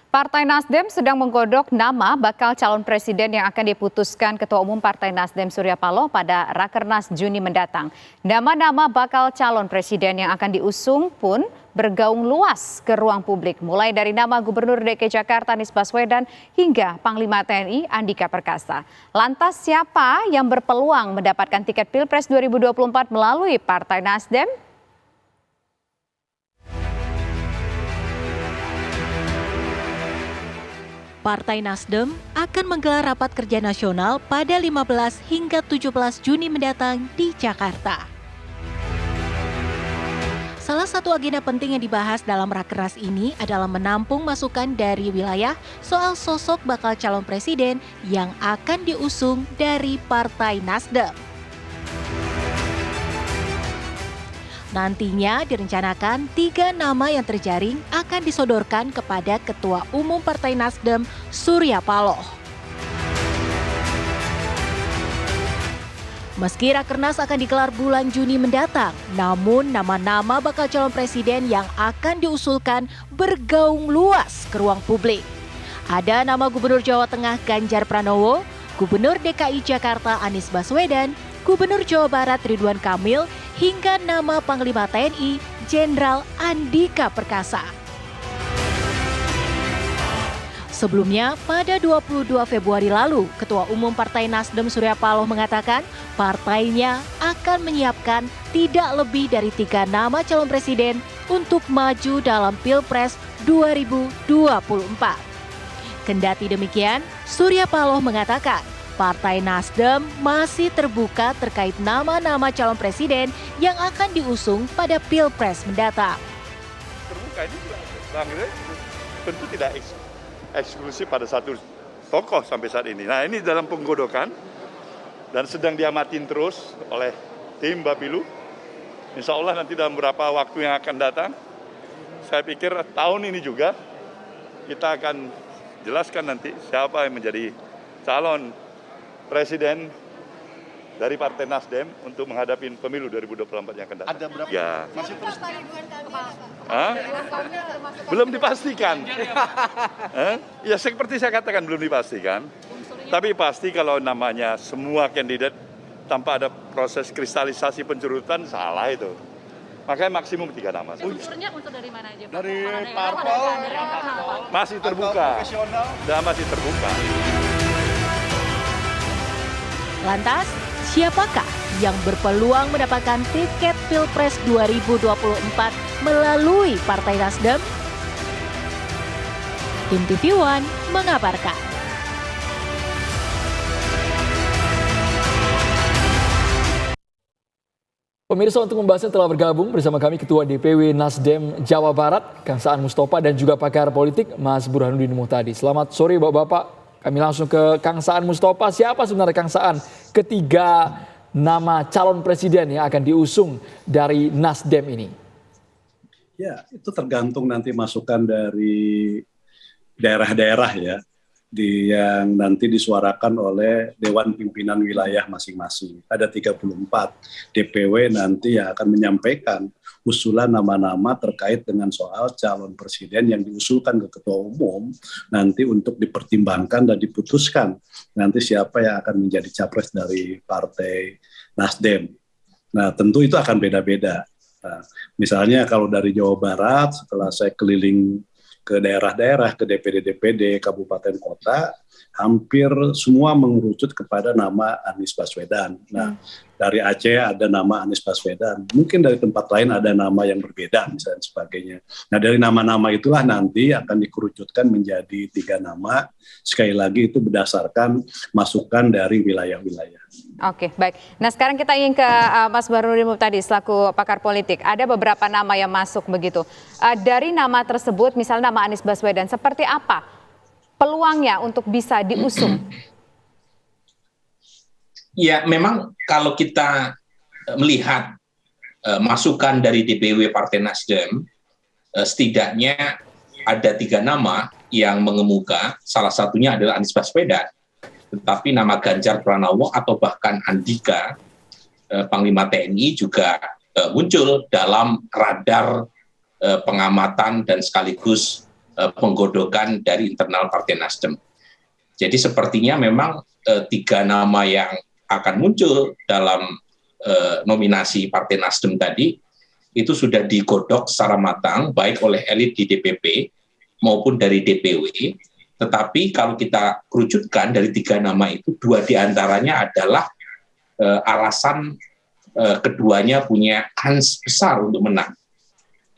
Partai Nasdem sedang menggodok nama bakal calon presiden yang akan diputuskan Ketua Umum Partai Nasdem Surya Paloh pada Rakernas Juni mendatang. Nama-nama bakal calon presiden yang akan diusung pun bergaung luas ke ruang publik, mulai dari nama Gubernur DKI Jakarta Anies Baswedan hingga Panglima TNI Andika Perkasa. Lantas siapa yang berpeluang mendapatkan tiket Pilpres 2024 melalui Partai Nasdem? Partai Nasdem akan menggelar rapat kerja nasional pada 15 hingga 17 Juni mendatang di Jakarta. Salah satu agenda penting yang dibahas dalam Rakernas ini adalah menampung masukan dari wilayah soal sosok bakal calon presiden yang akan diusung dari Partai Nasdem. Nantinya direncanakan 3 nama yang terjaring akan disodorkan kepada Ketua Umum Partai Nasdem Surya Paloh. Meski Rakernas akan digelar bulan Juni mendatang, namun nama-nama bakal calon presiden yang akan diusulkan bergaung luas ke ruang publik. Ada nama Gubernur Jawa Tengah Ganjar Pranowo, Gubernur DKI Jakarta Anies Baswedan, Gubernur Jawa Barat Ridwan Kamil, hingga nama Panglima TNI Jenderal Andika Perkasa. Sebelumnya, pada 22 Februari lalu, Ketua Umum Partai Nasdem Surya Paloh mengatakan partainya akan menyiapkan tidak lebih dari 3 nama calon presiden untuk maju dalam Pilpres 2024. Kendati demikian, Surya Paloh mengatakan Partai Nasdem masih terbuka terkait nama-nama calon presiden yang akan diusung pada Pilpres mendatang. Terbuka ini, Bang Rey, tentu tidak eksklusif pada satu tokoh sampai saat ini. Nah, ini dalam penggodokan dan sedang diamatin terus oleh tim Bapilu. Insya Allah nanti dalam beberapa waktu yang akan datang, saya pikir tahun ini juga kita akan jelaskan nanti siapa yang menjadi calon presiden dari Partai Nasdem untuk menghadapi pemilu 2024 yang akan datang. Ada berapa? Ya. Masih terus Belum dipastikan. Ya seperti saya katakan belum dipastikan. Tapi pasti kalau namanya semua kandidat tanpa ada proses kristalisasi pencurutan salah itu. Makanya maksimum 3 nama. Unsurnya unsur dari mana aja? Dari parpol, Masih terbuka. Dan masih terbuka. Lantas, siapakah yang berpeluang mendapatkan tiket Pilpres 2024 melalui Partai Nasdem? Tim TV One mengabarkan. Pemirsa, untuk membahasnya telah bergabung bersama kami Ketua DPW Nasdem Jawa Barat, Kang Saan Mustafa, dan juga pakar politik Mas Burhanuddin Muhtadi. Selamat sore Bapak-Bapak. Kami langsung ke Kang Saan Mustafa. Siapa sebenarnya Kang Saan ketiga nama calon presiden yang akan diusung dari Nasdem ini? Ya, itu tergantung nanti masukan dari daerah-daerah ya, yang nanti disuarakan oleh Dewan Pimpinan Wilayah masing-masing. Ada 34 DPW nanti yang akan menyampaikan usulan nama-nama terkait dengan soal calon presiden yang diusulkan ke Ketua Umum nanti untuk dipertimbangkan dan diputuskan nanti siapa yang akan menjadi capres dari Partai Nasdem. Nah, tentu itu akan beda-beda. Nah, misalnya kalau dari Jawa Barat, setelah saya keliling ke daerah-daerah, ke DPD-DPD, kabupaten kota, hampir semua mengerucut kepada nama Anies Baswedan. Nah, dari Aceh ada nama Anies Baswedan. Mungkin dari tempat lain ada nama yang berbeda, misalnya sebagainya. Nah, dari nama-nama itulah nanti akan dikerucutkan menjadi 3 nama. Sekali lagi itu berdasarkan masukan dari wilayah-wilayah. Oke, baik. Nah, sekarang kita ingin ke Mas Burhanuddin Muhtadi selaku pakar politik. Ada beberapa nama yang masuk begitu. Dari nama tersebut, misalnya nama Anies Baswedan, seperti apa peluangnya untuk bisa diusung? Ya, memang kalau kita melihat masukan dari DPW Partai Nasdem, setidaknya ada 3 nama yang mengemuka, salah satunya adalah Anies Baswedan. Tetapi nama Ganjar Pranowo atau bahkan Andika, Panglima TNI juga muncul dalam radar pengamatan dan sekaligus penggodokan dari internal Partai Nasdem. Jadi sepertinya memang 3 nama yang akan muncul dalam nominasi Partai Nasdem tadi itu sudah digodok secara matang baik oleh elit di DPP maupun dari DPW. Tetapi kalau kita kerucutkan dari 3 nama itu, 2 diantaranya adalah alasan keduanya punya kans besar untuk menang.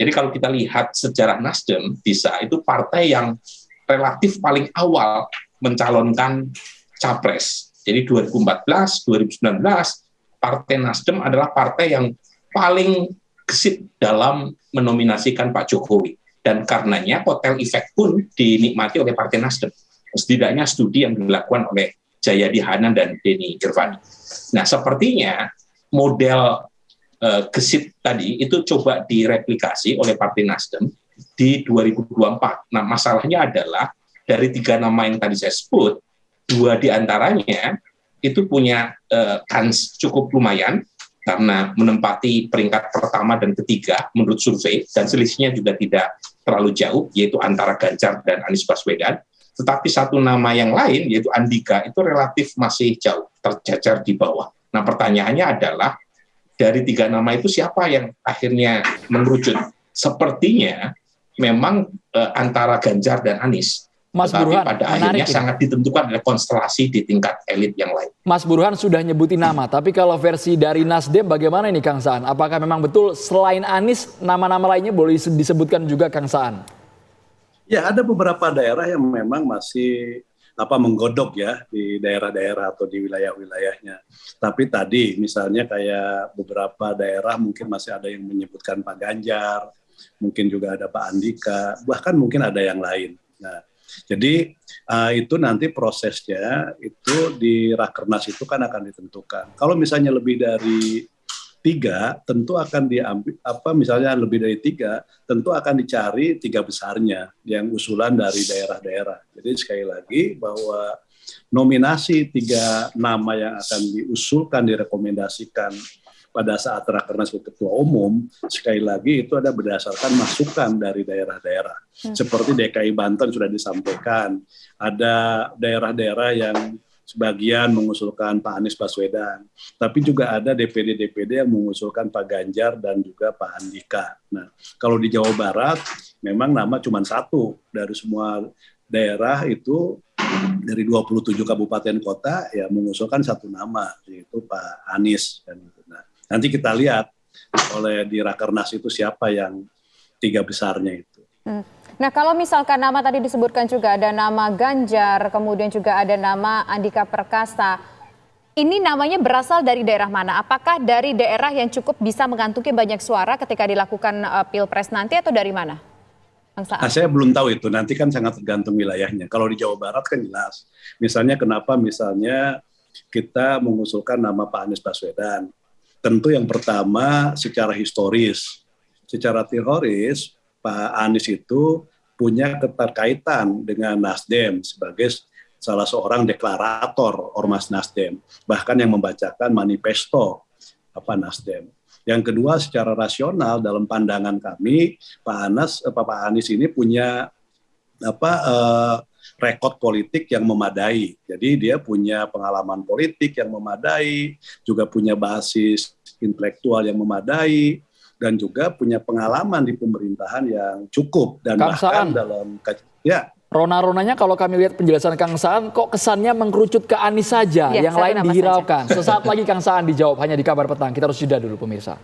Jadi kalau kita lihat sejarah Nasdem, bisa itu partai yang relatif paling awal mencalonkan capres. Jadi 2014, 2019, Partai Nasdem adalah partai yang paling gesit dalam menominasikan Pak Jokowi. Dan karenanya kotel efek pun dinikmati oleh Partai Nasdem. Setidaknya studi yang dilakukan oleh Jayadi Hanan dan Denny Irvani. Nah, sepertinya model gesit tadi itu coba direplikasi oleh Partai Nasdem di 2024. Nah, masalahnya adalah dari 3 nama yang tadi saya sebut, 2 diantaranya itu punya kans cukup lumayan karena menempati peringkat pertama dan ketiga menurut survei, dan selisihnya juga tidak terlalu jauh, yaitu antara Ganjar dan Anies Baswedan. Tetapi 1 nama yang lain, yaitu Andika, itu relatif masih jauh tercecer di bawah. Nah, pertanyaannya adalah dari 3 nama itu siapa yang akhirnya mengerucut? Sepertinya memang antara Ganjar dan Anies. Mas Tetapi Burhan, pada akhirnya sangat ditentukan oleh konstelasi di tingkat elit yang lain. Mas Burhan sudah nyebutin nama, tapi kalau versi dari Nasdem bagaimana ini Kang Saan? Apakah memang betul selain Anies, nama-nama lainnya boleh disebutkan juga Kang Saan? Ya, ada beberapa daerah yang memang masih menggodok ya di daerah-daerah atau di wilayah-wilayahnya. Tapi tadi misalnya kayak beberapa daerah mungkin masih ada yang menyebutkan Pak Ganjar, mungkin juga ada Pak Andika, bahkan mungkin ada yang lain. Nah, jadi itu nanti prosesnya itu di Rakernas itu kan akan ditentukan. Kalau misalnya lebih dari 3, tentu akan diambil misalnya lebih dari 3, tentu akan dicari 3 besarnya yang usulan dari daerah-daerah. Jadi sekali lagi bahwa nominasi 3 nama yang akan diusulkan, direkomendasikan pada saat Rakernas Ketua Umum, sekali lagi itu ada berdasarkan masukan dari daerah-daerah. Seperti DKI Banten sudah disampaikan, ada daerah-daerah yang sebagian mengusulkan Pak Anies Baswedan, tapi juga ada DPD-DPD yang mengusulkan Pak Ganjar dan juga Pak Andika. Nah, kalau di Jawa Barat, memang nama cuma 1 dari semua daerah itu, dari 27 kabupaten kota, ya mengusulkan 1 nama, yaitu Pak Anies. Nah, nanti kita lihat oleh di Rakernas itu siapa yang 3 besarnya itu. Nah, kalau misalkan nama tadi disebutkan juga ada nama Ganjar, kemudian juga ada nama Andika Perkasa. Ini namanya berasal dari daerah mana? Apakah dari daerah yang cukup bisa mengantongi banyak suara ketika dilakukan Pilpres nanti atau dari mana? Nah, saya belum tahu itu, nanti kan sangat tergantung wilayahnya. Kalau di Jawa Barat kan jelas. Misalnya kenapa misalnya kita mengusulkan nama Pak Anies Baswedan. Tentu yang pertama secara historis. Secara teoris, Pak Anies itu punya keterkaitan dengan Nasdem sebagai salah seorang deklarator Ormas Nasdem, bahkan yang membacakan manifesto Nasdem. Yang kedua, secara rasional dalam pandangan kami, Pak Anies ini punya rekod politik yang memadai. Jadi dia punya pengalaman politik yang memadai, juga punya basis intelektual yang memadai, dan juga punya pengalaman di pemerintahan yang cukup. Dan Kang bahkan Saan, dalam Rona-ronanya kalau kami lihat penjelasan Kang Saan kok kesannya mengkerucut ke Anies saja, Ya, yang lain nama dihiraukan. Sesaat lagi Kang Saan dijawab hanya di Kabar Petang. Kita harus jeda dulu pemirsa.